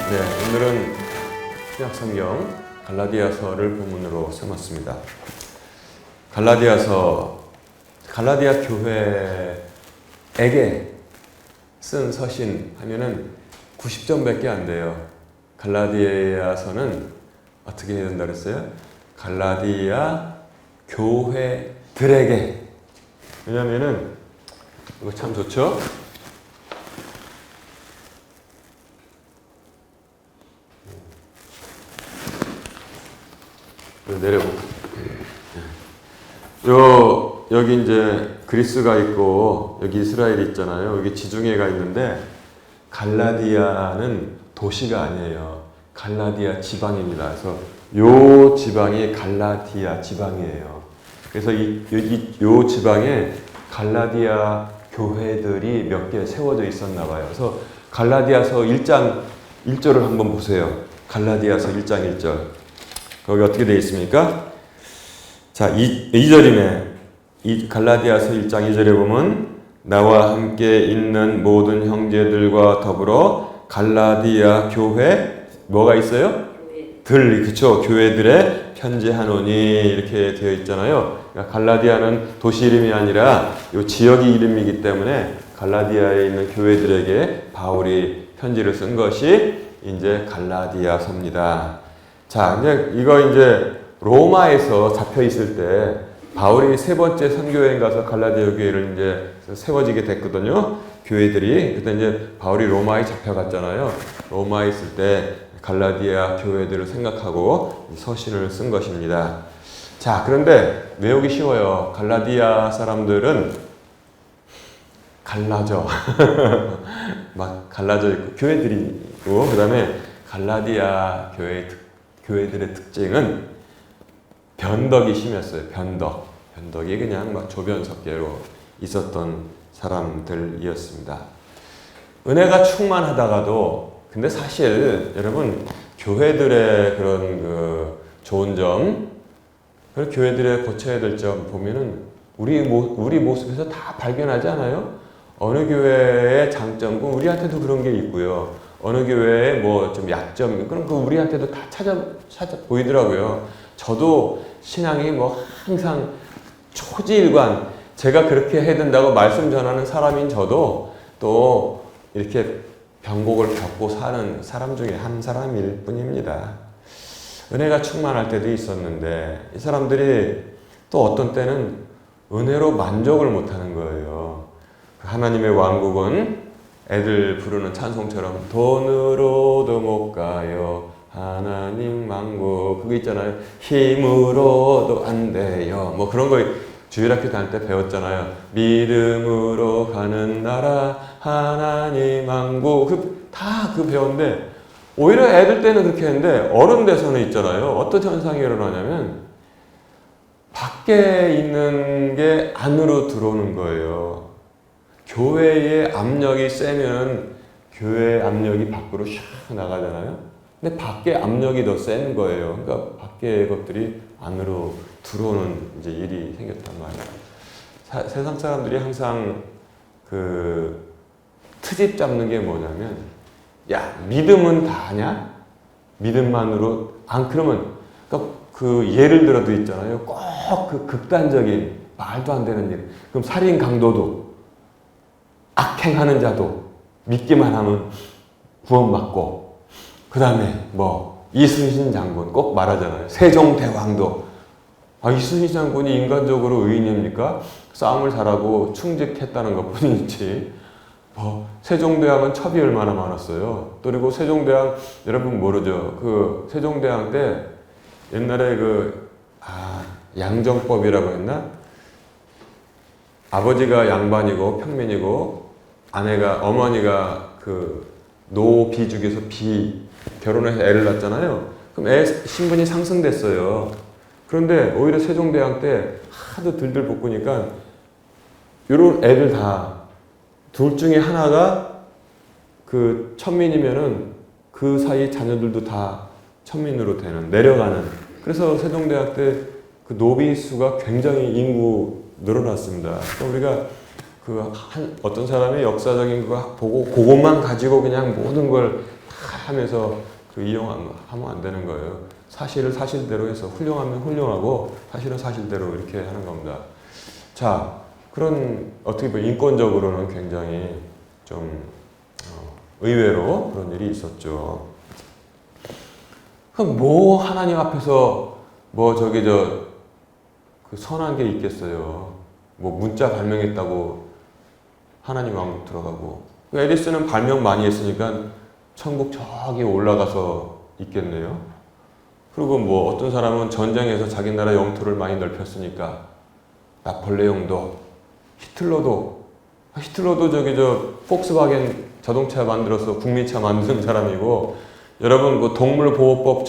네, 오늘은 신약성경 갈라디아서를 본문으로 삼았습니다. 갈라디아 교회에게 쓴 서신 하면은 90점밖에 안 돼요. 갈라디아서는 어떻게 해야 된다 그랬어요? 갈라디아 교회들에게. 왜냐면은 이거 참 좋죠? 내려볼게요. 여기 이제 그리스가 있고 여기 이스라엘이 있잖아요. 여기 지중해가 있는데 갈라디아는 도시가 아니에요. 갈라디아 지방입니다. 그래서 요 지방이 갈라디아 지방이에요. 그래서 요 지방에 갈라디아 교회들이 몇 개 세워져 있었나 봐요. 그래서 갈라디아서 1장 1절을 한번 보세요. 갈라디아서 1장 1절. 거기 어떻게 되어 있습니까? 자, 2절이네. 갈라디아서 1장 2절에 보면 나와 함께 있는 모든 형제들과 더불어 갈라디아 교회 뭐가 있어요? 그쵸? 교회들의 편지하노니 이렇게 되어 있잖아요. 그러니까 갈라디아는 도시 이름이 아니라 이 지역이 이름이기 때문에 갈라디아에 있는 교회들에게 바울이 편지를 쓴 것이 이제 갈라디아서입니다. 자, 이거 이제 로마에서 잡혀 있을 때 바울이 세 번째 선교여행 가서 갈라디아 교회를 이제 세워지게 됐거든요. 교회들이. 그때 이제 바울이 로마에 잡혀갔잖아요. 로마에 있을 때 갈라디아 교회들을 생각하고 서신을 쓴 것입니다. 자, 그런데 외우기 쉬워요. 갈라디아 사람들은 갈라져. 막 갈라져 있고 교회들이 있고 그다음에 갈라디아 교회들의 특징은 변덕이 심했어요. 변덕이 그냥 막 조변석계로 있었던 사람들이었습니다. 은혜가 충만하다가도 근데 사실 여러분 교회들의 그런 좋은 점, 그리고 교회들의 고쳐야 될 점 보면은 우리 모습에서 다 발견하지 않아요? 어느 교회의 장점은 우리한테도 그런 게 있고요. 어느 교회에 뭐 좀 약점, 그럼 그 우리한테도 다 찾아 보이더라고요. 저도 신앙이 뭐 항상 초지일관, 제가 그렇게 해야 된다고 말씀 전하는 사람인 저도 또 이렇게 병곡을 겪고 사는 사람 중에 한 사람일 뿐입니다. 은혜가 충만할 때도 있었는데 이 사람들이 또 어떤 때는 은혜로 만족을 못하는 거예요. 하나님의 왕국은 애들 부르는 찬송처럼 돈으로도 못 가요. 하나님 왕국 그거 있잖아요. 힘으로도 안 돼요. 뭐 그런 거 주일학교 다닐 때 배웠잖아요. 믿음으로 가는 나라 하나님 왕국 다 배웠는데 오히려 애들 때는 그렇게 했는데 어른 돼서는 있잖아요. 어떤 현상이 일어나냐면 밖에 있는 게 안으로 들어오는 거예요. 교회의 압력이 세면 교회의 압력이 밖으로 샥 나가잖아요. 근데 밖에 압력이 더 센 거예요. 그러니까 밖에 것들이 안으로 들어오는 이제 일이 생겼단 말이에요. 세상 사람들이 항상 트집 잡는 게 뭐냐면, 야, 믿음은 다 하냐? 믿음만으로, 안 그러면, 그러니까 예를 들어도 있잖아요. 꼭 극단적인, 말도 안 되는 일. 그럼 살인 강도도, 악행하는 자도 믿기만 하면 구원받고, 그 다음에 이순신 장군 꼭 말하잖아요. 세종대왕도. 이순신 장군이 인간적으로 의인입니까? 싸움을 잘하고 충직했다는 것 뿐이지. 세종대왕은 첩이 얼마나 많았어요. 그리고 세종대왕, 여러분 모르죠? 세종대왕 때 옛날에 양정법이라고 했나? 아버지가 양반이고 평민이고 어머니가 노비죽에서 결혼해서 애를 낳았잖아요. 그럼 애 신분이 상승됐어요. 그런데 오히려 세종대왕 때 하도 들들 볶으니까 이런 애들 다 둘 중에 하나가 천민이면은 그 사이 자녀들도 다 천민으로 내려가는. 그래서 세종대왕 때 노비 수가 굉장히 인구 늘어났습니다. 그러니까 우리가 어떤 사람의 역사적인 거 보고 그것만 가지고 그냥 모든 걸 하면서 이용하면 안 되는 거예요. 사실을 사실대로 해서 훌륭하면 훌륭하고 사실은 사실대로 이렇게 하는 겁니다. 자, 그런 어떻게 보면 인권적으로는 굉장히 좀 의외로 그런 일이 있었죠. 그럼 뭐 하나님 앞에서 뭐 그 선한 게 있겠어요. 뭐 문자 발명했다고 하나님 왕국 들어가고. 에디슨은 발명 많이 했으니까 천국 저기 올라가서 있겠네요. 그리고 뭐 어떤 사람은 전쟁에서 자기 나라 영토를 많이 넓혔으니까 나폴레옹도 히틀러도 폭스바겐 자동차 만들어서 국민차 만드는 사람이고, 여러분 그 동물보호법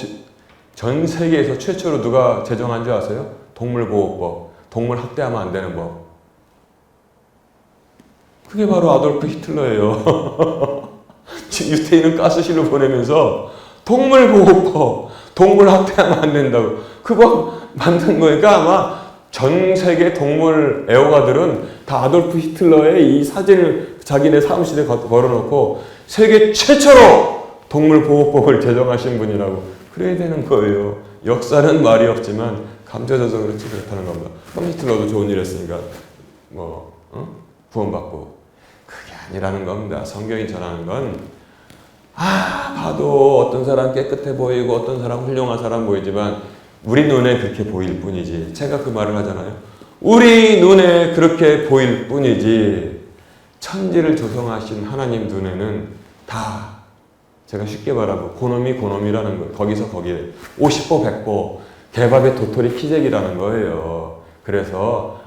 전 세계에서 최초로 누가 제정한 줄 아세요? 동물보호법. 동물 학대하면 안 되는 법. 그게 바로 아돌프 히틀러예요. 유태인은 가스실로 보내면서 동물보호법, 동물 학대하면 안 된다고 그거 만든 거니까 아마 전 세계 동물 애호가들은 다 아돌프 히틀러의 이 사진을 자기네 사무실에 걸어놓고 세계 최초로 동물보호법을 제정하신 분이라고 그래야 되는 거예요. 역사는 말이 없지만 감춰져서 그렇지 그렇다는 겁니다. 그럼 히틀러도 좋은 일 했으니까 구원받고. 그게 아니라는 겁니다. 성경이 전하는 건 봐도 어떤 사람 깨끗해 보이고 어떤 사람 훌륭한 사람 보이지만 우리 눈에 그렇게 보일 뿐이지. 제가 그 말을 하잖아요. 우리 눈에 그렇게 보일 뿐이지 천지를 조성하신 하나님 눈에는 다 제가 쉽게 말하고 고놈이라는 거. 거기서 거기에 50보 100보 개밥의 도토리 키재기라는 거예요. 그래서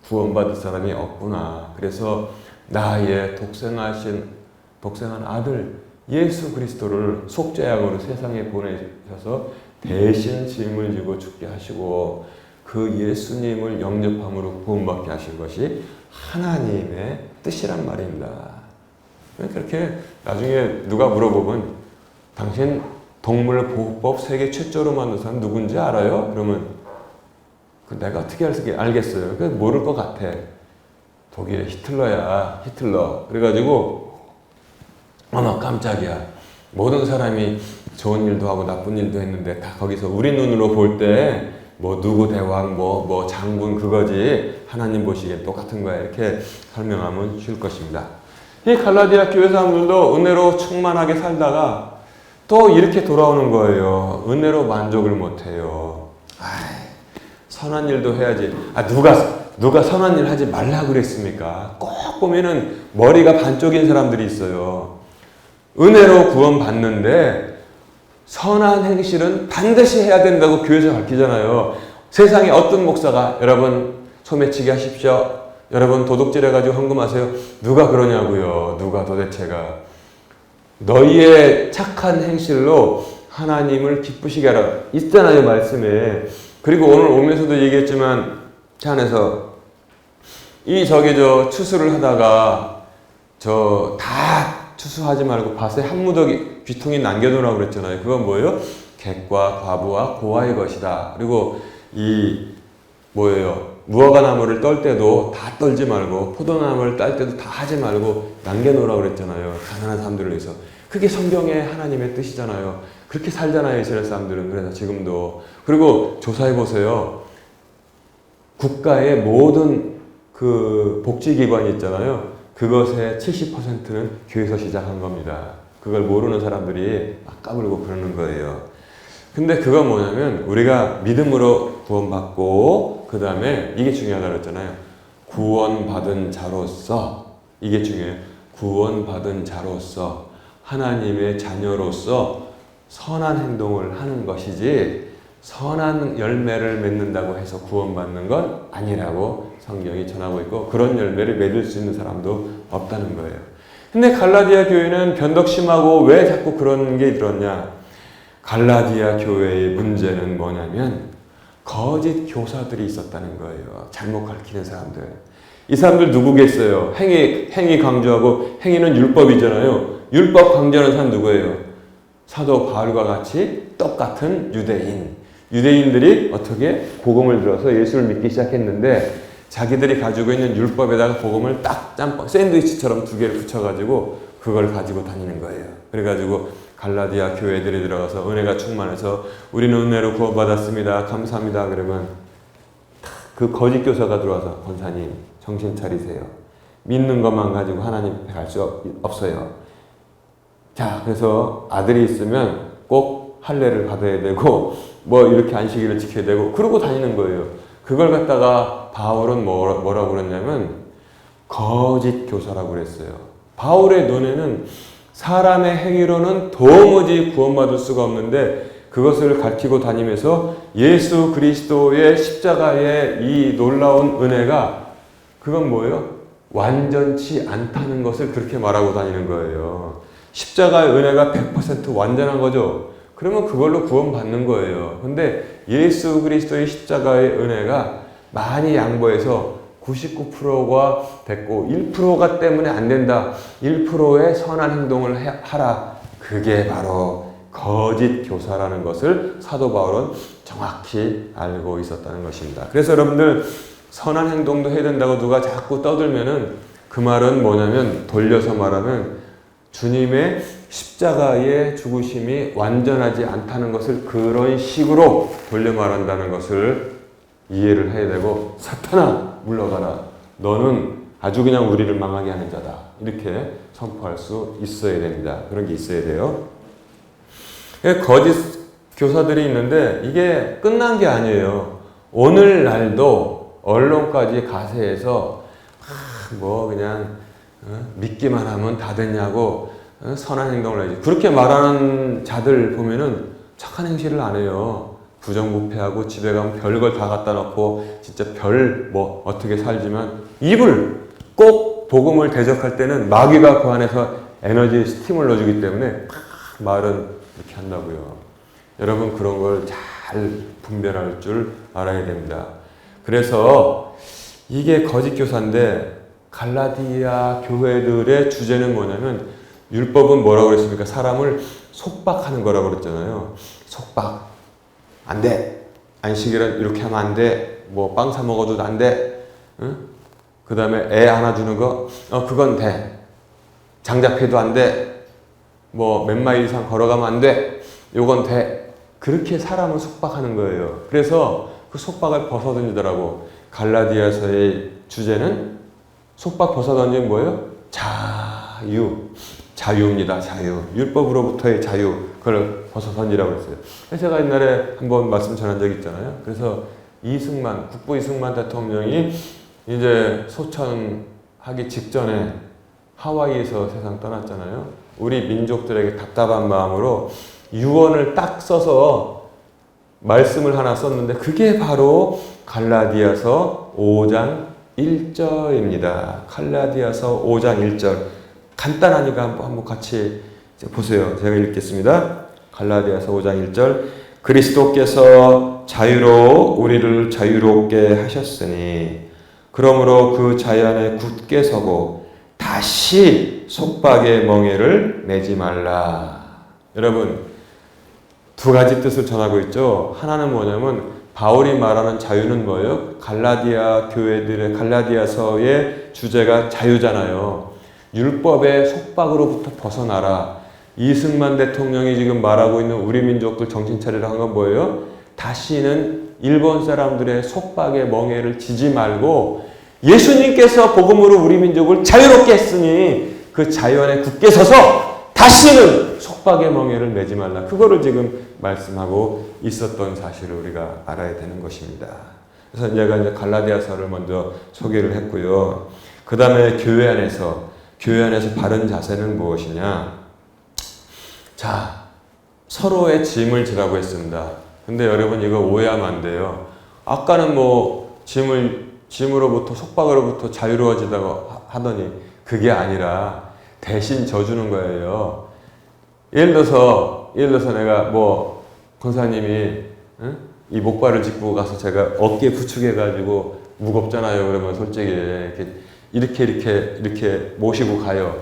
구원받을 사람이 없구나. 그래서 나의 독생한 아들 예수 그리스도를 속죄양으로 세상에 보내셔서 대신 짐을 지고 죽게 하시고 그 예수님을 영접함으로 구원받게 하신 것이 하나님의 뜻이란 말입니다. 그렇게 나중에 누가 물어보면 당신 동물보호법 세계 최초로 만든 사람 누군지 알아요? 그러면 내가 어떻게 알겠어요? 모를 것 같아. 독일의 히틀러야, 히틀러. 그래가지고 어머 깜짝이야. 모든 사람이 좋은 일도 하고 나쁜 일도 했는데 다 거기서 우리 눈으로 볼 때 뭐 누구 대왕 뭐 장군 그거지 하나님 보시기에 똑같은 거야. 이렇게 설명하면 쉬울 것입니다. 이 갈라디아 교회 사람들도 은혜로 충만하게 살다가 또 이렇게 돌아오는 거예요. 은혜로 만족을 못해요. 선한 일도 해야지. 누가 선한 일 하지 말라 그랬습니까? 꼭 보면은 머리가 반쪽인 사람들이 있어요. 은혜로 구원받는데 선한 행실은 반드시 해야 된다고 교회에서 가르치잖아요. 세상에 어떤 목사가 여러분 소매치기 하십시오. 여러분 도둑질 해가지고 헌금하세요. 누가 그러냐고요. 누가 도대체가. 너희의 착한 행실로 하나님을 기쁘시게 하라. 있잖아요 말씀에. 그리고 오늘 오면서도 얘기했지만 차 안에서 추수를 하다가 다 추수하지 말고 밭에 한 무더기 귀퉁이 남겨놓으라고 그랬잖아요. 그건 뭐예요? 객과 과부와 고아의 것이다. 그리고 무화과 나무를 떨 때도 다 떨지 말고 포도나무를 딸 때도 다 하지 말고 남겨놓으라고 그랬잖아요. 가난한 사람들을 위해서. 그게 성경의 하나님의 뜻이잖아요. 그렇게 살잖아요. 이스라엘 사람들은. 그래서 지금도. 그리고 조사해보세요. 국가의 모든 그 복지기관이 있잖아요. 그것의 70%는 교회에서 시작한 겁니다. 그걸 모르는 사람들이 막 까불고 그러는 거예요. 근데 그건 뭐냐면 우리가 믿음으로 구원받고 그 다음에 이게 중요하다고 했잖아요. 구원받은 자로서 이게 중요해요. 구원받은 자로서 하나님의 자녀로서 선한 행동을 하는 것이지 선한 열매를 맺는다고 해서 구원받는 건 아니라고 성경이 전하고 있고 그런 열매를 맺을 수 있는 사람도 없다는 거예요. 근데 갈라디아 교회는 변덕심하고 왜 자꾸 그런 게 들었냐? 갈라디아 교회의 문제는 뭐냐면 거짓 교사들이 있었다는 거예요. 잘못 가르치는 사람들. 이 사람들 누구겠어요? 행위 강조하고 행위는 율법이잖아요. 율법 강조하는 사람 누구예요? 사도 바울과 같이 똑같은 유대인. 유대인들이 어떻게 복음을 들어서 예수를 믿기 시작했는데 자기들이 가지고 있는 율법에다가 복음을 딱 짬뽕 샌드위치처럼 두 개를 붙여가지고 그걸 가지고 다니는 거예요. 그래가지고 갈라디아 교회들이 들어가서 은혜가 충만해서 우리는 은혜로 구원받았습니다. 감사합니다. 그러면 그 거짓 교사가 들어와서 권사님 정신 차리세요. 믿는 것만 가지고 하나님 앞에 갈 수 없어요. 자, 그래서 아들이 있으면 꼭 할례를 받아야 되고 뭐 이렇게 안식일을 지켜야 되고 그러고 다니는 거예요. 그걸 갖다가 바울은 뭐라고 그랬냐면 거짓 교사라고 그랬어요. 바울의 눈에는 사람의 행위로는 도무지 구원받을 수가 없는데 그것을 가르치고 다니면서 예수 그리스도의 십자가의 이 놀라운 은혜가 그건 뭐예요? 완전치 않다는 것을 그렇게 말하고 다니는 거예요. 십자가의 은혜가 100% 완전한 거죠. 그러면 그걸로 구원받는 거예요. 근데 예수 그리스도의 십자가의 은혜가 많이 양보해서 99%가 됐고 1%가 때문에 안 된다. 1%의 선한 행동을 하라. 그게 바로 거짓 교사라는 것을 사도 바울은 정확히 알고 있었다는 것입니다. 그래서 여러분들 선한 행동도 해야 된다고 누가 자꾸 떠들면은 그 말은 뭐냐면 돌려서 말하면 주님의 십자가의 죽으심이 완전하지 않다는 것을 그런 식으로 돌려 말한다는 것을 이해를 해야 되고 사탄아 물러가라. 너는 아주 그냥 우리를 망하게 하는 자다. 이렇게 선포할 수 있어야 됩니다. 그런 게 있어야 돼요. 거짓 교사들이 있는데 이게 끝난 게 아니에요. 오늘날도 언론까지 가세해서 뭐 그냥 믿기만 하면 다 됐냐고 선한 행동을 해야지. 그렇게 말하는 자들 보면은 착한 행실을 안 해요. 부정부패하고 집에 가면 별걸 다 갖다 놓고 진짜 별 뭐 어떻게 살지만 입을 꼭 복음을 대적할 때는 마귀가 그 안에서 에너지 스팀을 넣어주기 때문에 말은 이렇게 한다고요. 여러분 그런 걸 잘 분별할 줄 알아야 됩니다. 그래서 이게 거짓 교사인데 갈라디아 교회들의 주제는 뭐냐면 율법은 뭐라고 그랬습니까? 사람을 속박하는 거라고 그랬잖아요. 속박. 안 돼. 안식일은 이렇게 하면 안 돼. 뭐 빵 사 먹어도 안 돼. 응? 그 다음에 애 하나 주는 거, 그건 돼. 장잡해도 안 돼. 뭐 몇 마일 이상 걸어가면 안 돼. 요건 돼. 그렇게 사람을 속박하는 거예요. 그래서 그 속박을 벗어던지더라고. 갈라디아서의 주제는 속박 벗어던진 뭐예요? 자유. 자유입니다. 자유. 율법으로부터의 자유. 그걸 벗어던지라고 했어요. 제가 옛날에 한번 말씀 전한 적이 있잖아요. 그래서 국부 이승만 대통령이 이제 소천하기 직전에 하와이에서 세상 떠났잖아요. 우리 민족들에게 답답한 마음으로 유언을 딱 써서 말씀을 하나 썼는데 그게 바로 갈라디아서 5장 1절입니다. 갈라디아서 5장 1절. 간단하니까 한번 같이 보세요. 제가 읽겠습니다. 갈라디아서 5장 1절. 그리스도께서 자유로 우리를 자유롭게 하셨으니 그러므로 그 자유 안에 굳게 서고 다시 속박의 멍에를 매지 말라. 여러분 두 가지 뜻을 전하고 있죠. 하나는 뭐냐면 바울이 말하는 자유는 뭐예요? 갈라디아 교회들의 갈라디아서의 주제가 자유잖아요. 율법의 속박으로부터 벗어나라. 이승만 대통령이 지금 말하고 있는 우리 민족들 정신 차리라 한 건 뭐예요? 다시는 일본 사람들의 속박의 멍에를 지지 말고 예수님께서 복음으로 우리 민족을 자유롭게 했으니 그 자유 안에 굳게 서서 다시는 속박의 멍에를 매지 말라. 그거를 지금 말씀하고 있었던 사실을 우리가 알아야 되는 것입니다. 그래서 제가 이제 갈라디아서를 먼저 소개를 했고요. 그 다음에 교회 안에서 바른 자세는 무엇이냐? 자, 서로의 짐을 지라고 했습니다. 근데 여러분 이거 오해하면 안 돼요. 아까는 뭐 짐으로부터 속박으로부터 자유로워지다고 하더니 그게 아니라 대신 져주는 거예요. 예를 들어서 내가 뭐 권사님이 이 목발을 짚고 가서 제가 어깨에 부축해가지고 무겁잖아요. 그러면 솔직히 이렇게 모시고 가요.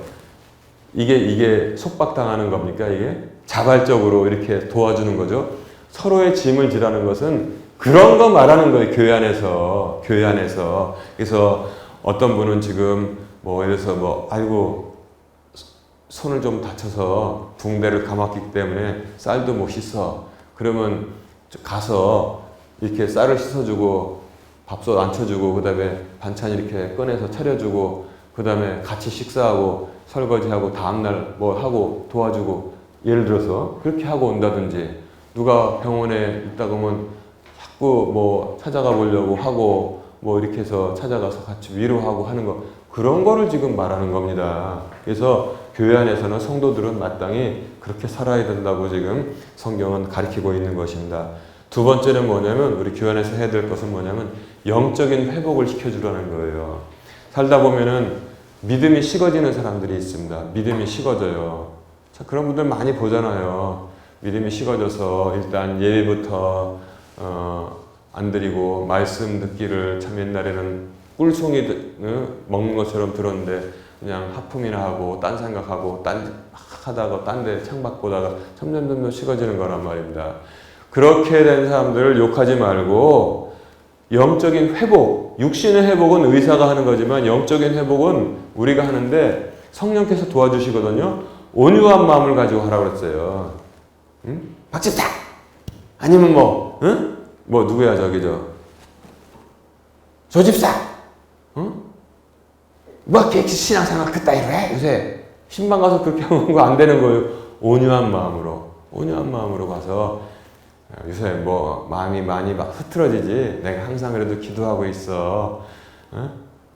이게 속박당하는 겁니까? 이게 자발적으로 이렇게 도와주는 거죠. 서로의 짐을 지라는 것은 그런 거 말하는 거예요. 교회 안에서. 그래서 어떤 분은 지금 뭐 예를 들어서 뭐 아이고 손을 좀 다쳐서 붕대를 감았기 때문에 쌀도 못 씻어. 그러면 가서 이렇게 쌀을 씻어주고 밥솥 앉혀주고 그다음에 반찬 이렇게 꺼내서 차려주고 그다음에 같이 식사하고 설거지하고 다음날 뭐 하고 도와주고 예를 들어서 그렇게 하고 온다든지 누가 병원에 있다가 오면 자꾸 뭐 찾아가 보려고 하고 뭐 이렇게 해서 찾아가서 같이 위로하고 하는 거 그런 거를 지금 말하는 겁니다. 그래서 교회 안에서는 성도들은 마땅히 그렇게 살아야 된다고 지금 성경은 가르치고 있는 것입니다. 두 번째는 뭐냐면 우리 교회 안에서 해야 될 것은 뭐냐면 영적인 회복을 시켜주라는 거예요. 살다 보면은 믿음이 식어지는 사람들이 있습니다. 믿음이 식어져요. 자, 그런 분들 많이 보잖아요. 믿음이 식어져서 일단 예배부터 안 드리고 말씀 듣기를 참 옛날에는 꿀송이 먹는 것처럼 들었는데 그냥 하품이나 하고 딴 생각하고 딴 하다가 딴 데 창밖 보다가 점점 식어지는 거란 말입니다. 그렇게 된 사람들을 욕하지 말고 영적인 회복, 육신의 회복은 의사가 하는 거지만 영적인 회복은 우리가 하는데 성령께서 도와주시거든요. 온유한 마음을 가지고 하라고 그랬어요. 응? 박집사! 아니면 뭐, 응? 뭐 누구야 저기 조 집사! 응? 뭐 이렇게 신앙생활 그따위로 해? 요새 신방 가서 그렇게 하는 거 안 되는 거예요. 온유한 마음으로 가서 요새 뭐 마음이 많이 막 흐트러지지 내가 항상 그래도 기도하고 있어. 응?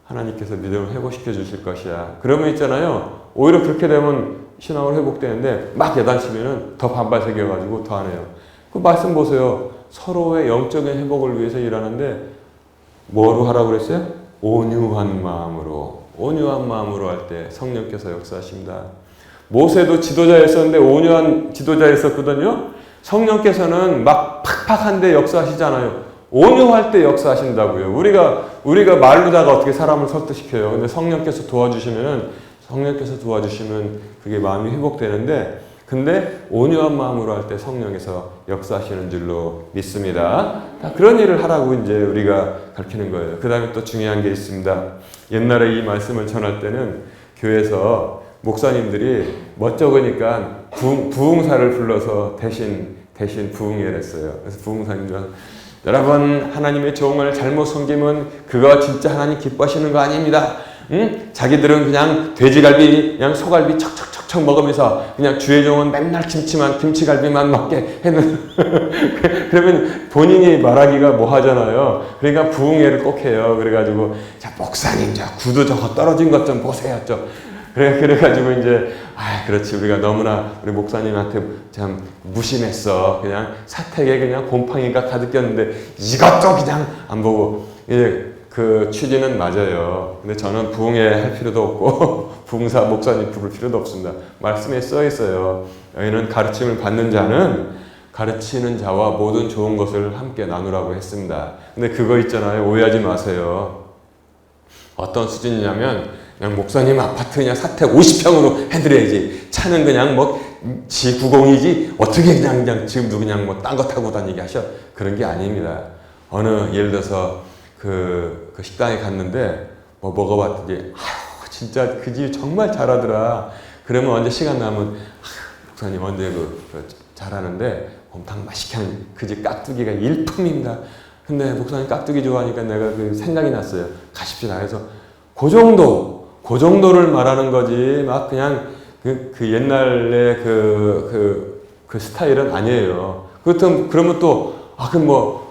하나님께서 믿음을 회복시켜 주실 것이야. 그러면 있잖아요. 오히려 그렇게 되면 신앙을 회복되는데 막 야단치면은 더 반발 새겨가지고 더 안 해요. 그 말씀 보세요. 서로의 영적인 회복을 위해서 일하는데 뭐로 하라고 그랬어요? 온유한 마음으로 할 때 성령께서 역사하십니다. 모세도 지도자였었는데 온유한 지도자였었거든요. 성령께서는 막 팍팍한데 역사하시잖아요. 온유할 때 역사하신다고요. 우리가 말로다가 어떻게 사람을 설득시켜요. 근데 성령께서 도와주시면 그게 마음이 회복되는데 근데 온유한 마음으로 할 때 성령께서 역사하시는 줄로 믿습니다. 그런 일을 하라고 이제 우리가 가르치는 거예요. 그 다음에 또 중요한 게 있습니다. 옛날에 이 말씀을 전할 때는 교회에서 목사님들이 멋쩍으니까 부흥사를 불러서 대신 부흥회를 했어요. 그래서 부흥사님들은 여러분 하나님의 종을 잘못 섬기면 그거 진짜 하나님 기뻐하시는 거 아닙니다. 응? 자기들은 그냥 돼지갈비, 그냥 소갈비 척척척척 먹으면서 그냥 주의 종은 맨날 김치갈비만 먹게 해는 그러면 본인이 말하기가 뭐 하잖아요. 그러니까 부흥회를 꼭 해요. 그래가지고 자 목사님 저 구두 저거 떨어진 것 좀 보세요. 그래가지고 이제 그렇지 우리가 너무나 우리 목사님한테 참 무심했어. 그냥 사택에 그냥 곰팡이가 가득 꼈는데 이것도 그냥 안 보고 그 취지는 맞아요. 근데 저는 부흥회 할 필요도 없고 부흥사 목사님 부를 필요도 없습니다. 말씀에 써 있어요. 여기는 가르침을 받는 자는 가르치는 자와 모든 좋은 것을 함께 나누라고 했습니다. 근데 그거 있잖아요. 오해하지 마세요. 어떤 수준이냐면 그냥 목사님 아파트 그냥 사택 50평으로 해드려야지. 차는 그냥 뭐 G90이지 어떻게 그냥 지금도 그냥 뭐 딴 거 타고 다니게 하셔. 그런 게 아닙니다. 예를 들어서 그 식당에 갔는데 뭐 먹어봤더니 진짜 그 집 정말 잘하더라. 그러면 언제 시간 나면 목사님 언제 잘하는데 곰탕 맛있게 하는 그 집 깍두기가 일품입니다. 근데 목사님 깍두기 좋아하니까 내가 그 생각이 났어요. 가십시다 해서 그 정도를 말하는 거지 막 그냥 그 옛날에 그 스타일은 아니에요. 그러면 또 그럼 뭐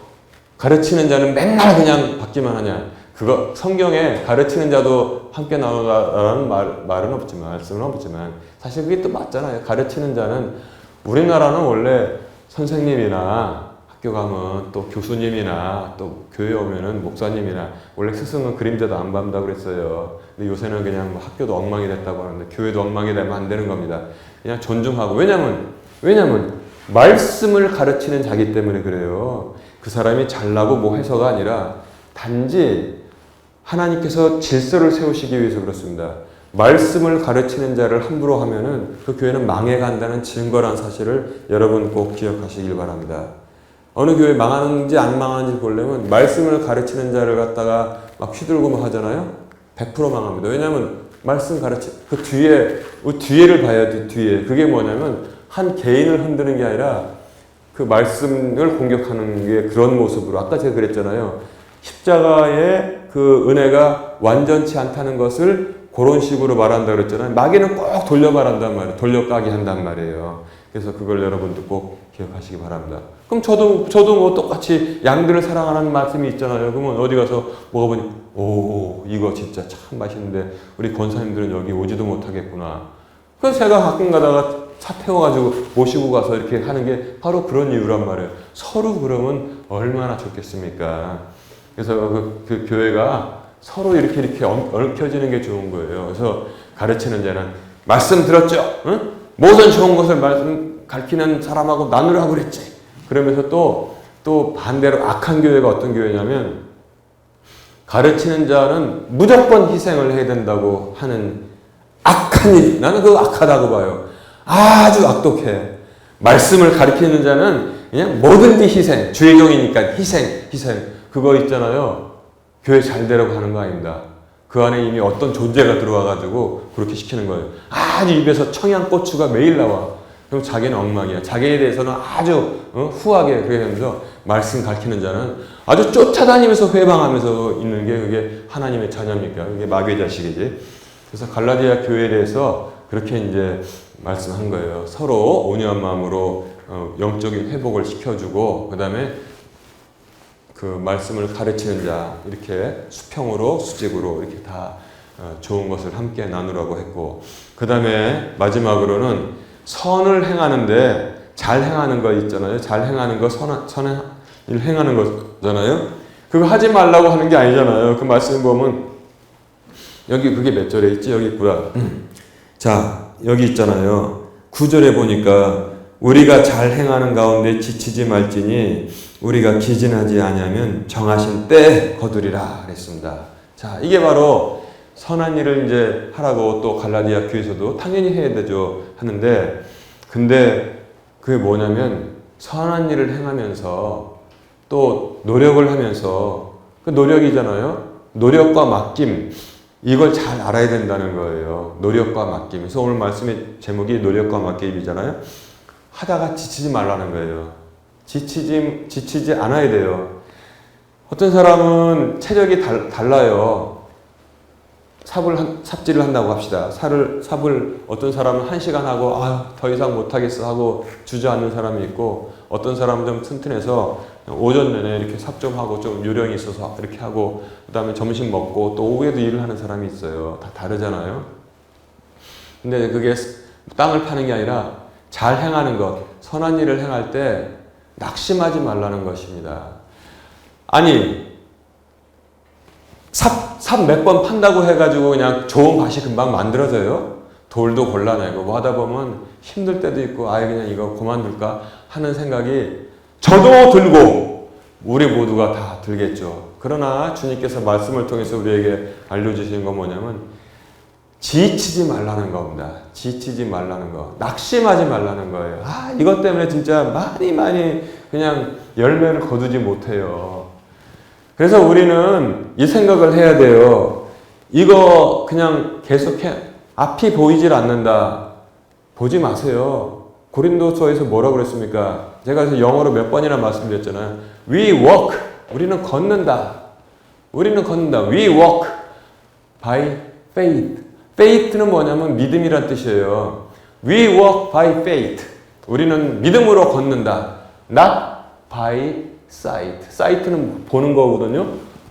가르치는 자는 맨날 그냥 받기만 하냐. 그거 성경에 가르치는 자도 함께 나누라는 말은 없지만 말씀은 없지만 사실 그게 또 맞잖아요. 가르치는 자는 우리나라는 원래 선생님이나 학교 가면 또 교수님이나 또 교회 오면은 목사님이나 원래 스승은 그림자도 안 밟는다고 그랬어요. 근데 요새는 그냥 뭐 학교도 엉망이 됐다고 하는데 교회도 엉망이 되면 안 되는 겁니다. 그냥 존중하고 왜냐면 말씀을 가르치는 자기 때문에 그래요. 그 사람이 잘나고 뭐 해서가 아니라 단지 하나님께서 질서를 세우시기 위해서 그렇습니다. 말씀을 가르치는 자를 함부로 하면은 그 교회는 망해간다는 증거란 사실을 여러분 꼭 기억하시길 바랍니다. 어느 교회 망하는지 안 망하는지 보려면 말씀을 가르치는 자를 갖다가 막 휘둘고 하잖아요. 100% 망합니다. 왜냐하면 말씀 가르치 그 뒤에를 봐야 돼. 뒤에 그게 뭐냐면 한 개인을 흔드는 게 아니라 그 말씀을 공격하는 게 그런 모습으로 아까 제가 그랬잖아요. 십자가의 그 은혜가 완전치 않다는 것을 그런 식으로 말한다 그랬잖아요. 마귀는 꼭 돌려 말한단 말이에요. 돌려까기 한단 말이에요. 그래서 그걸 여러분도 꼭 기억하시기 바랍니다. 그럼 저도 뭐 똑같이 양들을 사랑하는 말씀이 있잖아요. 그러면 어디 가서 먹어보니 오 이거 진짜 참 맛있는데 우리 권사님들은 여기 오지도 못하겠구나. 그래서 제가 가끔 가다가 차 태워가지고 모시고 가서 이렇게 하는 게 바로 그런 이유란 말이에요. 서로 그러면 얼마나 좋겠습니까? 그래서 그 교회가 서로 이렇게 얽혀지는 게 좋은 거예요. 그래서 가르치는 자는 말씀 들었죠? 응? 모든 좋은 것을 말씀 가르치는 사람하고 나누라고 그랬지. 그러면서 또 반대로 악한 교회가 어떤 교회냐면 가르치는 자는 무조건 희생을 해야 된다고 하는 악한 일. 나는 그거 악하다고 봐요. 아주 악독해. 말씀을 가르치는 자는 그냥 뭐든지 희생. 주의 종이니까 희생. 그거 있잖아요. 교회 잘 되라고 하는 거 아닙니다. 그 안에 이미 어떤 존재가 들어와가지고 그렇게 시키는 거예요. 아주 입에서 청양고추가 매일 나와. 그럼 자기는 엉망이야. 자기에 대해서는 아주 후하게 그렇게 하면서 말씀 가르치는 자는 아주 쫓아다니면서 회방하면서 있는 게 그게 하나님의 자녀입니까? 그게 마귀의 자식이지. 그래서 갈라디아 교회에 대해서 그렇게 이제 말씀한 거예요. 서로 온유한 마음으로 영적인 회복을 시켜주고 그 다음에 그 말씀을 가르치는 자 이렇게 수평으로 수직으로 이렇게 다 좋은 것을 함께 나누라고 했고 그 다음에 마지막으로는 선을 행하는데 잘 행하는 거 있잖아요. 잘 행하는 거 선을 행하는 거잖아요. 그거 하지 말라고 하는 게 아니잖아요. 그 말씀 보면 여기 그게 몇 절에 있지? 여기 있구나. 자 여기 있잖아요. 9절에 보니까 우리가 잘 행하는 가운데 지치지 말지니 우리가 기진하지 아니하면 정하신 때에 거두리라 그랬습니다. 자, 이게 바로 선한 일을 이제 하라고 또 갈라디아 교회에서도 당연히 해야 되죠. 하는데 근데 그게 뭐냐면 선한 일을 행하면서 또 노력을 하면서 그 노력이잖아요. 노력과 맡김 이걸 잘 알아야 된다는 거예요. 노력과 맡김. 그래서 오늘 말씀의 제목이 노력과 맡김이잖아요. 하다가 지치지 말라는 거예요. 지치지 않아야 돼요. 어떤 사람은 체력이 달라요. 삽질을 한다고 합시다. 삽을 어떤 사람은 1시간 하고 더 이상 못하겠어 하고 주저앉는 사람이 있고 어떤 사람은 좀 튼튼해서 오전 내내 이렇게 삽 좀 하고 좀 요령이 있어서 이렇게 하고 그 다음에 점심 먹고 또 오후에도 일을 하는 사람이 있어요. 다 다르잖아요. 근데 그게 땅을 파는 게 아니라 잘 행하는 것, 선한 일을 행할 때 낙심하지 말라는 것입니다. 아니 삽 몇 번 판다고 해가지고 그냥 좋은 밭이 금방 만들어져요? 돌도 골라내고 뭐 하다 보면 힘들 때도 있고 아예 그냥 이거 그만둘까 하는 생각이 저도 들고 우리 모두가 다 들겠죠. 그러나 주님께서 말씀을 통해서 우리에게 알려주시는 건 뭐냐면 지치지 말라는 겁니다. 지치지 말라는 거. 낙심하지 말라는 거예요. 이것 때문에 진짜 많이 그냥 열매를 거두지 못해요. 그래서 우리는 이 생각을 해야 돼요. 이거 그냥 계속해. 앞이 보이질 않는다. 보지 마세요. 고린도서에서 뭐라고 그랬습니까? 제가 그래서 영어로 몇 번이나 말씀드렸잖아요. We walk. 우리는 걷는다. 우리는 걷는다. We walk by faith. faith는 뭐냐면 믿음이란 뜻이에요. We walk by faith. 우리는 믿음으로 걷는다. Not by sight. sight는 보는 거거든요.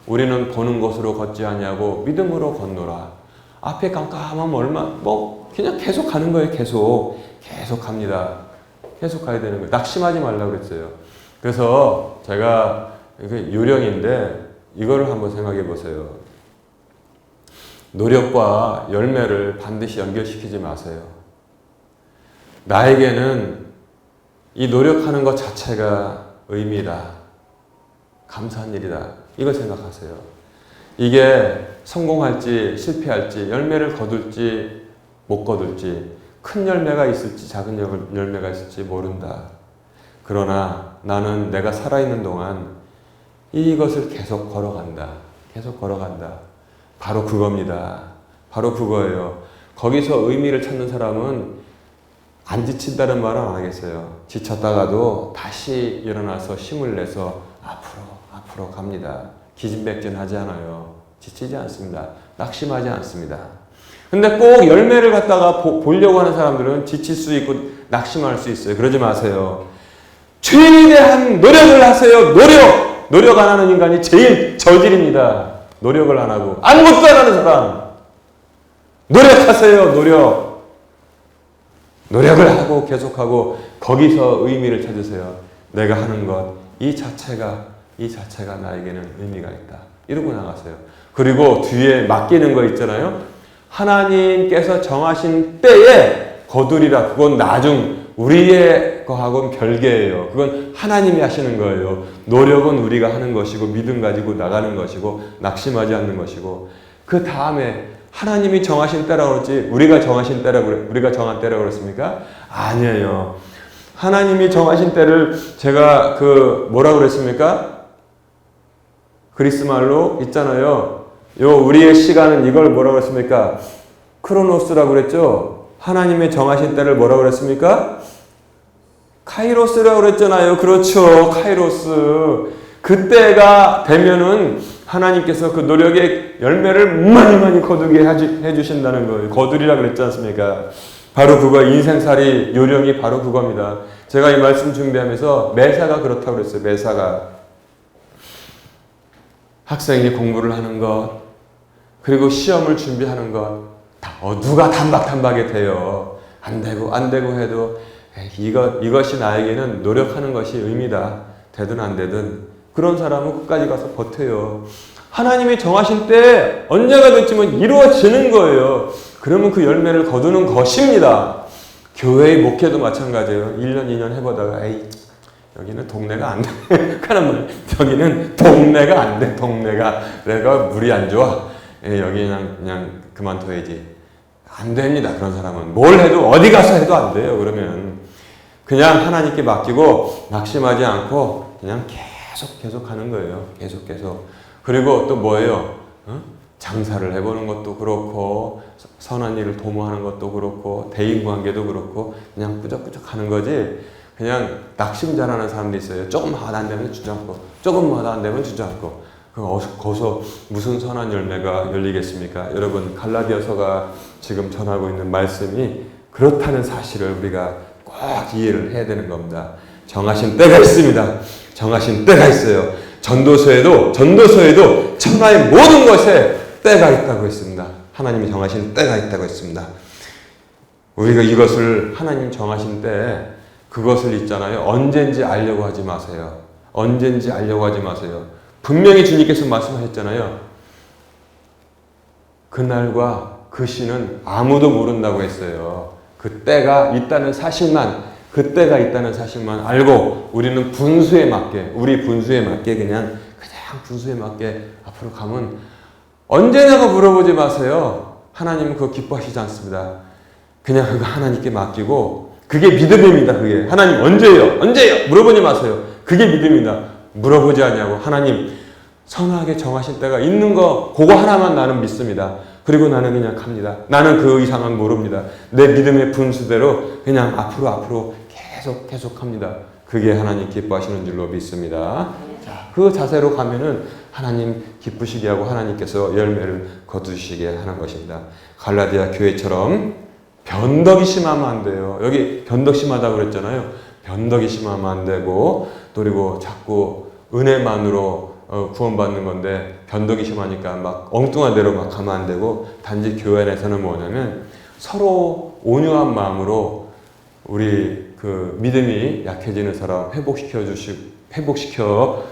우리는 보는 것으로 걷지 아니하고 믿음으로 걷노라. 앞에 깜깜하면 그냥 계속 가는 거예요. 계속 갑니다. 계속 가야 되는 거예요. 낙심하지 말라고 그랬어요. 그래서 제가 이게 요령인데 이거를 한번 생각해 보세요. 노력과 열매를 반드시 연결시키지 마세요. 나에게는 이 노력하는 것 자체가 의미다. 감사한 일이다. 이걸 생각하세요. 이게 성공할지 실패할지 열매를 거둘지 못 거둘지 큰 열매가 있을지 작은 열매가 있을지 모른다. 그러나 나는 내가 살아있는 동안 이것을 계속 걸어간다. 계속 걸어간다. 바로 그겁니다. 바로 그거예요. 거기서 의미를 찾는 사람은 안 지친다는 말은 안 하겠어요. 지쳤다가도 다시 일어나서 힘을 내서 앞으로 갑니다. 기진백진하지 않아요. 지치지 않습니다. 낙심하지 않습니다. 근데 꼭 열매를 갖다가 보려고 하는 사람들은 지칠 수 있고 낙심할 수 있어요. 그러지 마세요. 최대한 노력을 하세요. 노력 안 하는 인간이 제일 저질입니다. 노력을 안 하고 아무것도 안 하는 사람. 노력하세요. 노력을 하고 계속하고 거기서 의미를 찾으세요. 내가 하는 것 이 자체가 나에게는 의미가 있다. 이러고 나가세요. 그리고 뒤에 맡기는 거 있잖아요. 하나님께서 정하신 때에 거두리라. 그건 나중 우리의 거하고는 별개예요. 그건 하나님이 하시는 거예요. 노력은 우리가 하는 것이고 믿음 가지고 나가는 것이고 낙심하지 않는 것이고 그 다음에 하나님이 정하신 때라고 그랬지 우리가 정한 때라고 그랬습니까? 아니에요. 하나님이 정하신 때를 제가 뭐라고 그랬습니까? 그리스 말로 있잖아요. 우리의 시간은 이걸 뭐라고 그랬습니까? 크로노스라고 그랬죠? 하나님의 정하신 때를 뭐라고 그랬습니까? 카이로스라고 그랬잖아요. 그렇죠. 카이로스. 그때가 되면은 하나님께서 그 노력의 열매를 많이 거두게 해주신다는 거예요. 거두리라 그랬지 않습니까? 바로 그거 인생살이 요령이 바로 그겁니다. 제가 이 말씀 준비하면서 매사가 그렇다고 그랬어요. 매사가. 학생이 공부를 하는 것 그리고 시험을 준비하는 것 누가 단박에 돼요. 안 되고 해도 이것이 나에게는 노력하는 것이 의미다. 되든 안 되든 그런 사람은 끝까지 가서 버텨요. 하나님이 정하신 때 언제가 됐지만 이루어지는 거예요. 그러면 그 열매를 거두는 것입니다. 교회의 목회도 마찬가지예요. 1년, 2년 해보다가 여기는 동네가 안 돼. 그런 말. 여기는 동네가 안 돼. 내가 물이 안 좋아. 여기 그냥 그만둬야지. 안 됩니다. 그런 사람은. 뭘 해도 어디 가서 해도 안 돼요. 그러면 그냥 하나님께 맡기고 낙심하지 않고 그냥 계속 하는 거예요. 계속. 그리고 또 뭐예요? 장사를 해보는 것도 그렇고 선한 일을 도모하는 것도 그렇고 대인관계도 그렇고 그냥 꾸적꾸적 하는 거지 그냥 낙심 잘하는 사람도 있어요. 조금 하다 안 되면 주저앉고 조금 하다 안 되면 주저앉고 거기서 무슨 선한 열매가 열리겠습니까? 여러분 갈라디아서가 지금 전하고 있는 말씀이 그렇다는 사실을 우리가 꼭 이해를 해야 되는 겁니다. 정하신 때가 있습니다. 정하신 때가 있어요. 전도서에도 천하의 모든 것에 때가 있다고 했습니다. 하나님이 정하신 때가 있다고 했습니다. 우리가 이것을 하나님 정하신 때 그것을 있잖아요. 언젠지 알려고 하지 마세요. 분명히 주님께서 말씀하셨잖아요. 그날과 그 시는 아무도 모른다고 했어요. 그 때가 있다는 사실만 알고 우리는 분수에 맞게 그냥 분수에 맞게 앞으로 가면 언제냐고 물어보지 마세요. 하나님은 그거 기뻐하시지 않습니다. 그냥 그거 하나님께 맡기고 그게 믿음입니다. 그게 하나님 언제요? 물어보지 마세요. 그게 믿음입니다. 물어보지 않냐고. 하나님 선하게 정하신 때가 있는 거 그거 하나만 나는 믿습니다. 그리고 나는 그냥 갑니다. 나는 그 이상은 모릅니다. 내 믿음의 분수대로 그냥 앞으로 계속 합니다. 그게 하나님 기뻐하시는 줄로 믿습니다. 자, 그 자세로 가면은 하나님 기쁘시게 하고 하나님께서 열매를 거두시게 하는 것입니다. 갈라디아 교회처럼 변덕이 심하면 안 돼요. 여기 변덕 심하다고 그랬잖아요. 변덕이 심하면 안 되고 또 그리고 자꾸 은혜만으로 구원받는 건데 변덕이 심하니까 막 엉뚱한 대로 막 가면 안 되고 단지 교회 안에서는 뭐냐면 서로 온유한 마음으로 우리 그 믿음이 약해지는 사람 회복시켜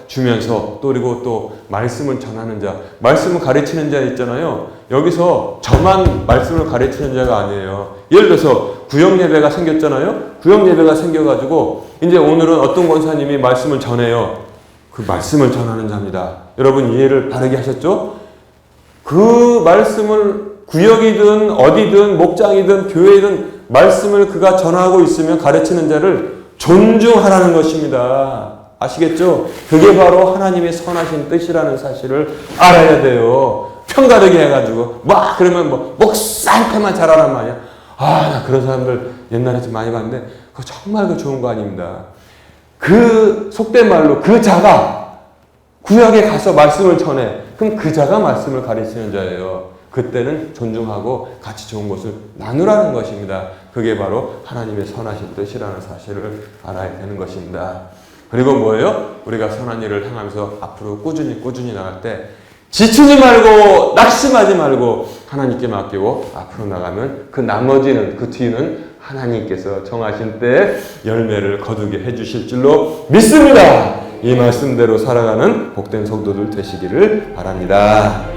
주면서 또 그리고 또 말씀을 전하는 자, 말씀을 가르치는 자 있잖아요. 여기서 저만 말씀을 가르치는 자가 아니에요. 예를 들어서 구역 예배가 생겼잖아요. 구역 예배가 생겨가지고 이제 오늘은 어떤 권사님이 말씀을 전해요. 그 말씀을 전하는 자입니다. 여러분 이해를 바르게 하셨죠? 그 말씀을 구역이든 어디든 목장이든 교회이든 말씀을 그가 전하고 있으면 가르치는 자를 존중하라는 것입니다. 아시겠죠? 그게 바로 하나님의 선하신 뜻이라는 사실을 알아야 돼요. 편가르기 해가지고 막 그러면 뭐 목살때만 자라란 말이야. 아, 나 그런 사람들 옛날에 좀 많이 봤는데 그거 정말 그 좋은 거 아닙니다. 그 속된 말로 그 자가 구약에 가서 말씀을 전해. 그럼 그 자가 말씀을 가르치는 자예요. 그때는 존중하고 같이 좋은 것을 나누라는 것입니다. 그게 바로 하나님의 선하신 뜻이라는 사실을 알아야 되는 것입니다. 그리고 뭐예요? 우리가 선한 일을 행하면서 앞으로 꾸준히 나갈 때 지치지 말고 낙심하지 말고 하나님께 맡기고 앞으로 나가면 그 나머지는 그 뒤는 하나님께서 정하신 때에 열매를 거두게 해주실 줄로 믿습니다. 이 말씀대로 살아가는 복된 성도들 되시기를 바랍니다.